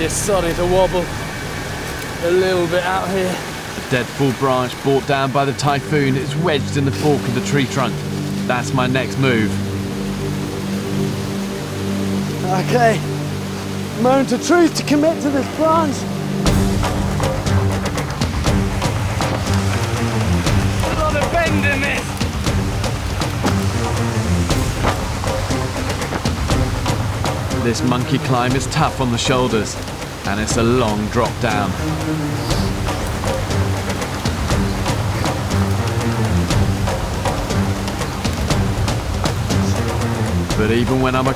just starting to wobble a little bit out here. A dead full branch brought down by the typhoon is wedged in the fork of the tree trunk. That's my next move. Okay, moment of truth to commit to this branch. A lot of bend in this. This monkey climb is tough on the shoulders, and it's a long drop down. But even when I'm a